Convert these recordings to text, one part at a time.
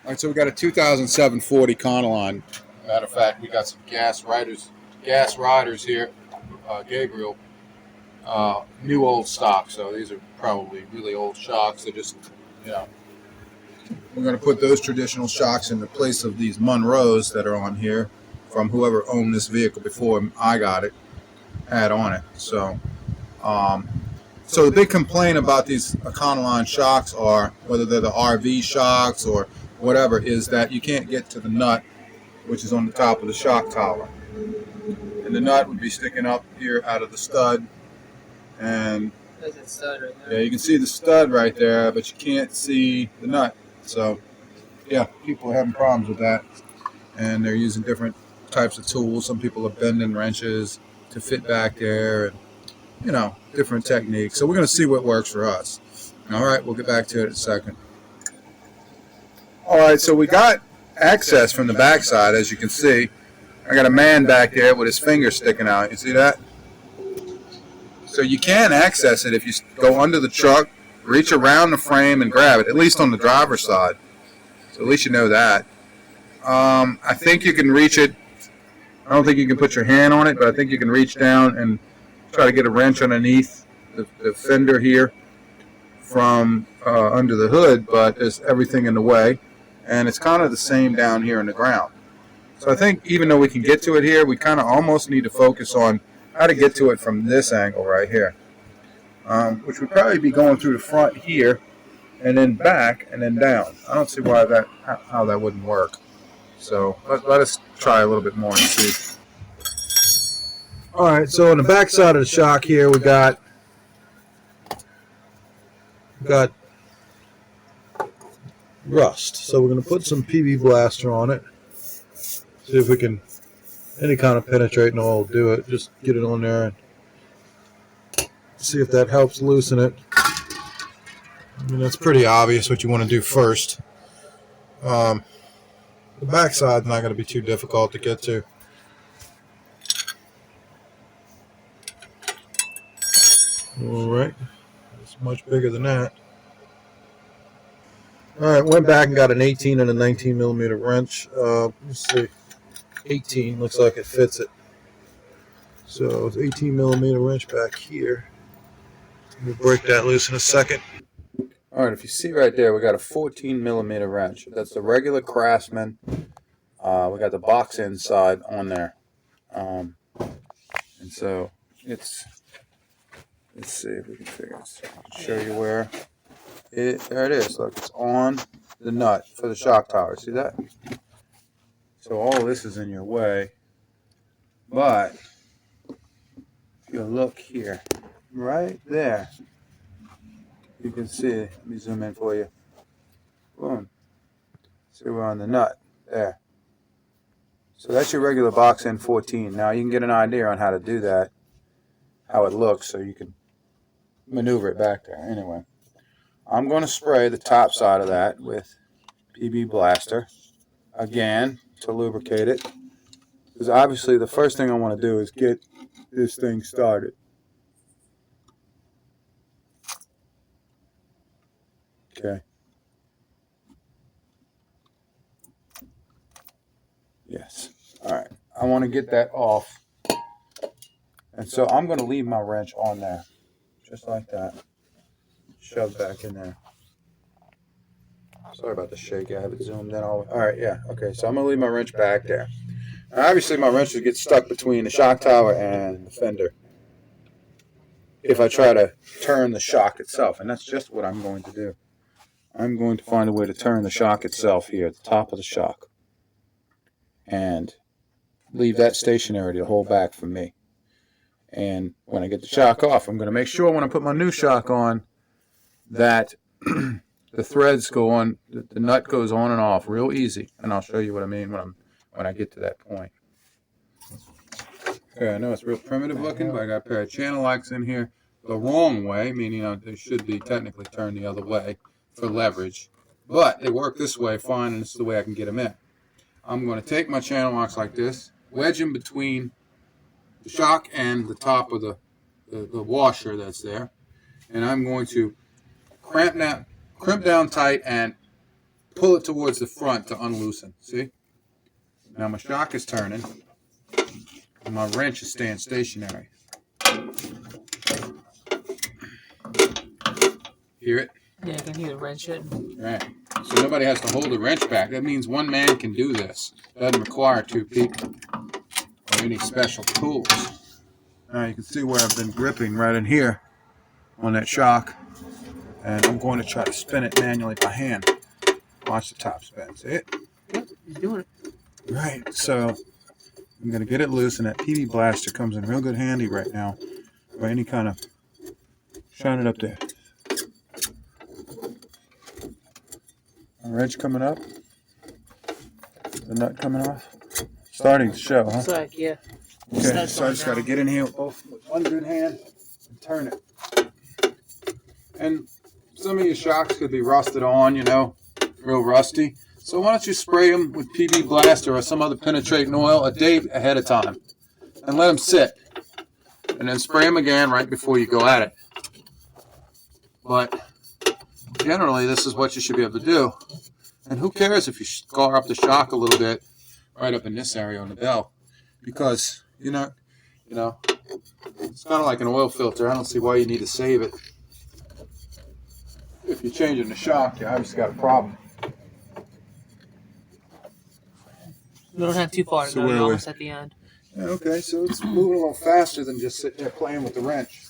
All right, so we got a 2007 Ford Econoline. Matter of fact, we got some gas riders here. Gabriel, new old stock. So these are probably really old shocks. They're just, you know, we're going to put those traditional shocks in the place of these Monroes that are on here from whoever owned this vehicle before I got it, had on it. Um, so the big complaint about these Econoline shocks are, whether they're the RV shocks or whatever, is that you can't get to the nut, which is on the top of the shock tower. And the nut would be sticking up here out of the stud. And there's a stud right there. yeah, you can see the stud right there, but you can't see the nut. So yeah, people are having problems with that. And they're using different types of tools. Some people are bending wrenches to fit back there, and different techniques. So we're going to see what works for us. All right, we'll get back to it in a second. All right, so we got access from the backside, as you can see. I got a man back there with his finger sticking out. You see that? So you can access it if you go under the truck, reach around the frame and grab it, at least on the driver's side. So at least you know that. I think you can reach it. I don't think you can put your hand on it, but I think you can reach down and try to get a wrench underneath the fender here from under the hood, but there's everything in the way. And it's kind of the same down here in the ground. So I think even though we can get to it here, we kind of almost need to focus on how to get to it from this angle right here, which would probably be going through the front here and then back and then down. I don't see why how that wouldn't work. So let us try a little bit more and see. All right, so on the back side of the shock here, we got rust. So we're going to put some PB Blaster on it. See if we can, any kind of penetrating oil will do it. Just get it on there and see if that helps loosen it. I mean, that's pretty obvious what you want to do first. The back side's not going to be too difficult to get to. All right, it's much bigger than that. All right, went back and got an 18 and a 19 millimeter wrench. Let's see, 18 looks like it fits it. So it's 18 millimeter wrench back here. We'll break that loose in a second. All right, if you see right there, we got a 14 millimeter wrench. That's the regular Craftsman. We got the box inside on there, and so it's. Let's see if we can figure it. Show you where it. There it is. Look, it's on the nut for the shock tower. See that? So all of this is in your way, but if you look here, right there, you can see. Let me zoom in for you. Boom. See, we're on the nut there. So that's your regular box N14. Now you can get an idea on how to do that, how it looks, so you can maneuver it back there. Anyway, I'm going to spray the top side of that with PB Blaster again to lubricate it, because obviously the first thing I want to do is get this thing started. Okay. Yes. All right. I want to get that off, and so I'm going to leave my wrench on there, just like that. Shove back in there. Sorry about the shake. I have it zoomed in all. All right. Yeah. Okay. So I'm going to leave my wrench back there. Now, obviously, my wrench will get stuck between the shock tower and the fender if I try to turn the shock itself, and that's just what I'm going to do. I'm going to find a way to turn the shock itself here at the top of the shock and leave that stationary to hold back from me. And when I get the shock off, I'm going to make sure when I put my new shock on that the threads go on, the nut goes on and off real easy. And I'll show you what I mean when I get to that point. Okay, I know it's real primitive looking, but I got a pair of channel locks in here the wrong way, meaning they should be technically turned the other way for leverage. But they work this way fine, and this is the way I can get them in. I'm going to take my channel locks like this, wedge them between the shock and the top of the washer that's there, and I'm going to crimp down tight and pull it towards the front to unloosen. See? Now my shock is turning, and my wrench is staying stationary. Hear it? Yeah, I can hear the wrench hitting. Right. So nobody has to hold the wrench back. That means one man can do this. It doesn't require two people or any special tools. Now you can see where I've been gripping right in here on that shock. And I'm going to try to spin it manually by hand. Watch the top spin. See it? Yep, he's doing it. Right. So I'm going to get it loose, and that PB blaster comes in real good handy right now. Or any kind of... Shine it up there. Wrench coming up. The nut coming off. Starting to show, huh? It's like, yeah. Okay, so I just got to get in here with one good hand and turn it. And some of your shocks could be rusted on, you know, real rusty. So why don't you spray them with PB Blaster or some other penetrating oil a day ahead of time and let them sit. And then spray them again right before you go at it. But generally, this is what you should be able to do. And who cares if you scar up the shock a little bit right up in this area on the bell? Because, you know, it's kind of like an oil filter. I don't see why you need to save it. If you're changing the shock, you obviously got a problem. You don't have too far to go. You're almost at the end. Yeah, okay, so it's moving a little faster than just sitting there playing with the wrench,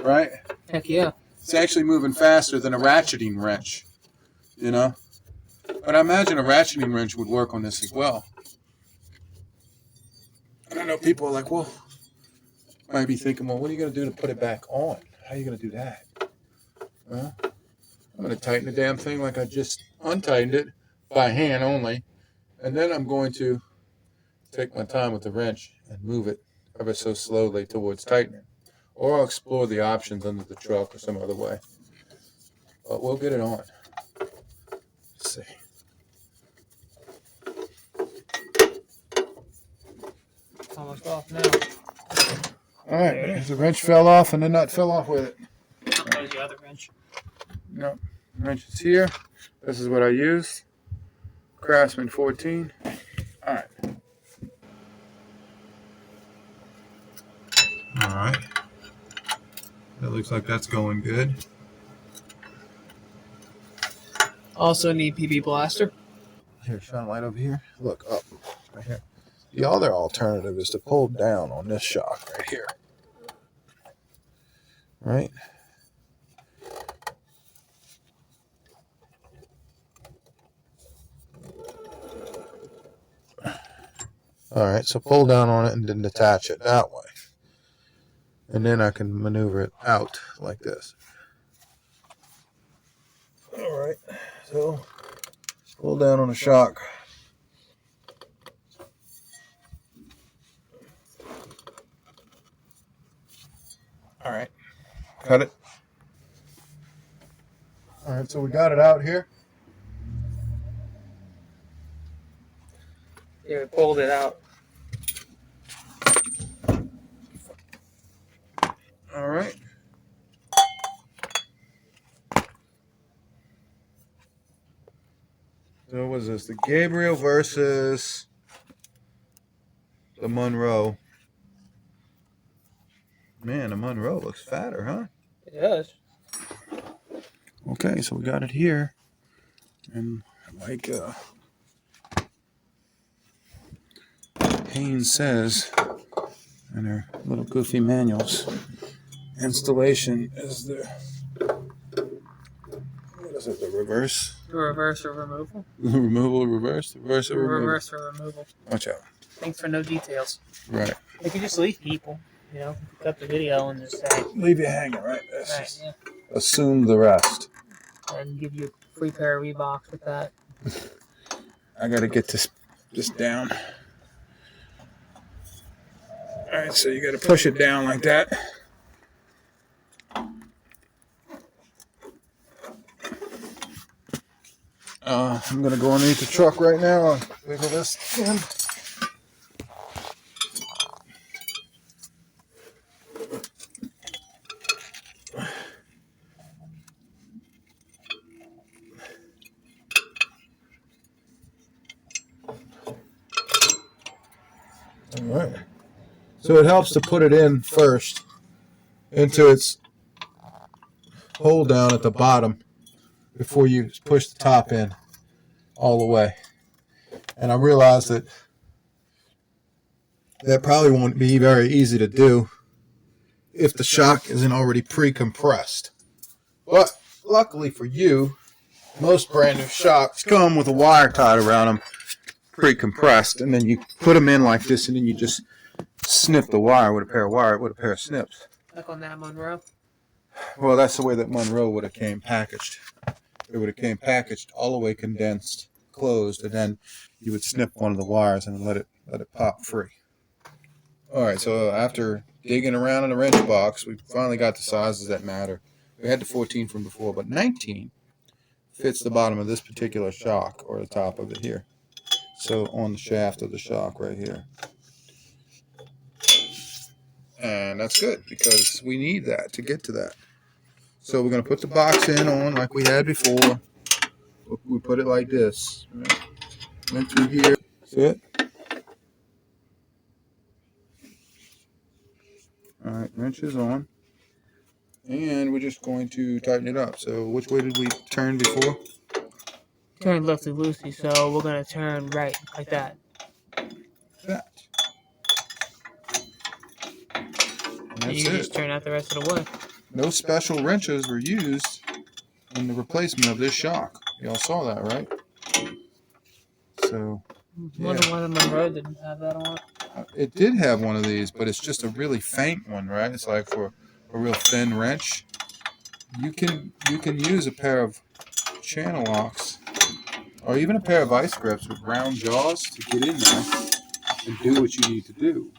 right? Heck yeah. It's actually moving faster than a ratcheting wrench, you know? But I imagine a ratcheting wrench would work on this as well. And I know people are like, well, might be thinking, well, what are you going to do to put it back on? How are you going to do that? Well, I'm going to tighten the damn thing like I just untightened it by hand only. And then I'm going to take my time with the wrench and move it ever so slowly towards tightening. Or I'll explore the options under the truck or some other way. But we'll get it on. Let's see. It's almost off now. All right, the wrench fell off and the nut fell off with it. There's the other wrench. No, the wrench is here. This is what I used. Craftsman 14. All right. All right. That looks like that's going good. Also need PB Blaster. Here, shine a light over here. Look up, right here. The other alternative is to pull down on this shock right here. Right? All right, so pull down on it and then detach it that way. And then I can maneuver it out like this. All right, so pull down on the shock. All right, cut it. All right, so we got it out here. Yeah, we pulled it out. All right. So what was this? The Gabriel versus the Monroe. Man, the Monroe looks fatter, huh? It does. Okay, so we got it here. And like Haynes says in their little goofy manuals, installation is the, what is it, the reverse? The reverse or removal? Removal, reverse, reverse, or removal? Reverse or removal. Watch out. Thanks for no details. Right. They could just leave people, you know, cut the video and just say, Leave you hanging, right? That's right, just yeah. assume the rest. And give you a free pair of Reeboks with that. I gotta get this down. All right, so you gotta push it down like that. I'm gonna go underneath the truck right now and wiggle this in. All right. So it helps to put it in first into its hole down at the bottom before you push the top in all the way. And I realized that probably won't be very easy to do if the shock isn't already pre-compressed. But luckily for you, most brand new shocks come with a wire tied around them, pre-compressed, and then you put them in like this, and then you just snip the wire with a pair of snips. Like on that Monroe? Well, that's the way that Monroe would have came packaged. It would have came packaged all the way condensed, closed, and then you would snip one of the wires and let it pop free. All right, so after digging around in the wrench box, we finally got the sizes that matter. We had the 14 from before, but 19 fits the bottom of this particular shock, or the top of it here. So on the shaft of the shock right here. And that's good, because we need that to get to that. So we're going to put the box in on like we had before. We put it like this. Right? Went through here. See it? All right, wrench is on. And we're just going to tighten it up. So which way did we turn before? Turn lefty loosey, so we're going to turn right, like that. That. And you just turn out the rest of the way. No special wrenches were used in the replacement of this shock. Y'all saw that, right? So, yeah. Wonder why the Monroe didn't have that on. It did have one of these, but it's just a really faint one, right? It's like for a real thin wrench. You can use a pair of channel locks, or even a pair of vice grips with round jaws to get in there and do what you need to do.